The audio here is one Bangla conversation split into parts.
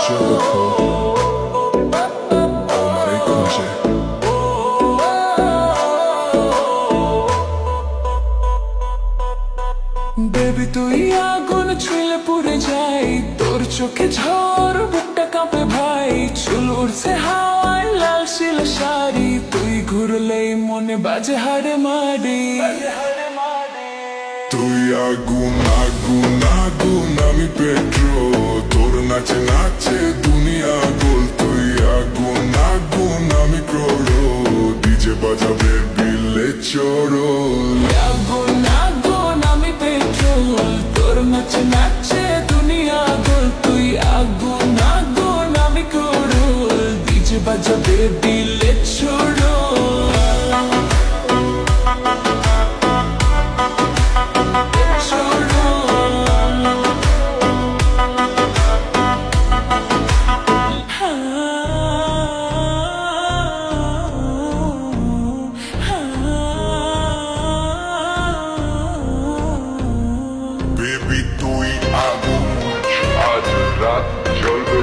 বেবি তুই আগুন ছুঁলে পুড়ে যাই, তোর চোখে ঝড় বুকটা কাঁপে ভাই। চুল উড়ছে হাওয়ায় লাল শিল শাড়ি, তুই ঘুরলেই মনে বাজে হাড়ে মারি। তুই আগুন আগুন আগুন আমি পেট্রোল, তোর নাচে নাচে দুনিয়া গোল। তুই আগুন আগুন আমি ক্রোড়ো, ডিজে বাজাবে বিলে চোরল। আগুন আগুন আমি পেট্রোল, তোর নাচে নাচে দুনিয়া গোল। তুই আগুন আগুন আমি ক্রোড়, ডিজে বাজাবে বিলে চোরল। বেবি তুই আগুন, আজ রাত জ্বলবে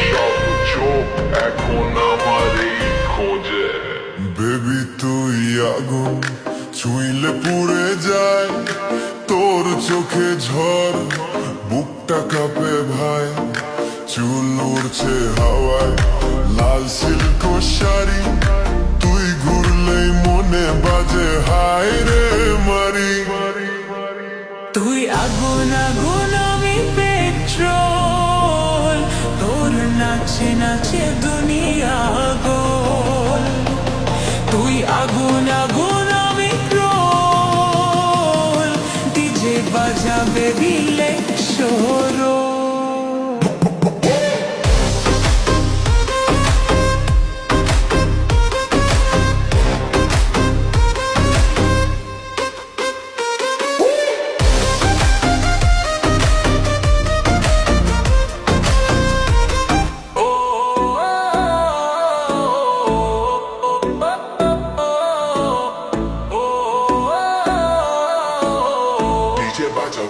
সব চোখ এখন আমার এই খোঁজে। বেবি তুই আগুন ছুঁইলে পুড়ে যায়, তোর চোখে ঝড় বুকটা কাঁপে ভাই। চুল উড়ছে হাওয়ায় লাল সিল্ক শাড়ি, তুই ঘুরলেই মনে বাজে হায় রে মারি। তুই আগুন আগুন আমি পেট্রোল, তোর নাচে নাচে দুনিয়া গোল। তুই আগুন আগুন আমি ক্রোল, ডিজে বাজাবে বিলে শোরো।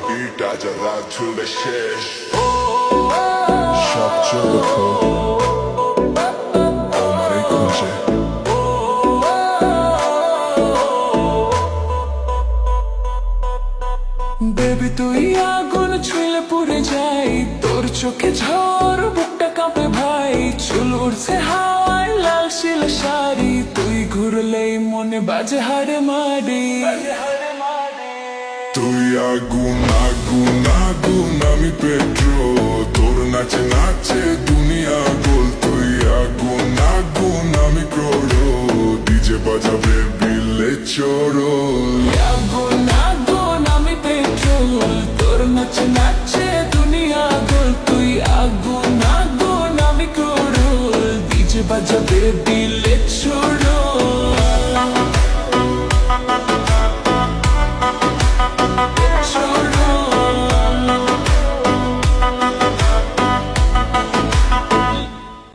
বিট আজ রাত ঝুলবে শেষ, সব চোখ আমারই খুঁজে। বেবি তুই আগুন ছুঁলে পুড়ে যাই, তোর চোখে ঝড় বুকটা কাঁপে ভাই। চুল উড়ছে হাওয়ায় লাল শিল শাড়ি, তুই ঘুরলেই মনে বাজে হাড়ে মারি। তুই আগুন আগুন আগুন আমি পেট্রোল, তোর নাচে নাচে দুনিয়া গোল। তুই আগুন আগুন আমি ক্রোড়ো, ডিজে বাজাবে বিলে চোরল। আগুন আগুন আমি পেট্রোল, তোর নাচে নাচে দুনিয়া গোল। তুই আগুন আগুন আমি ক্রোড়, ডিজে বাজাবে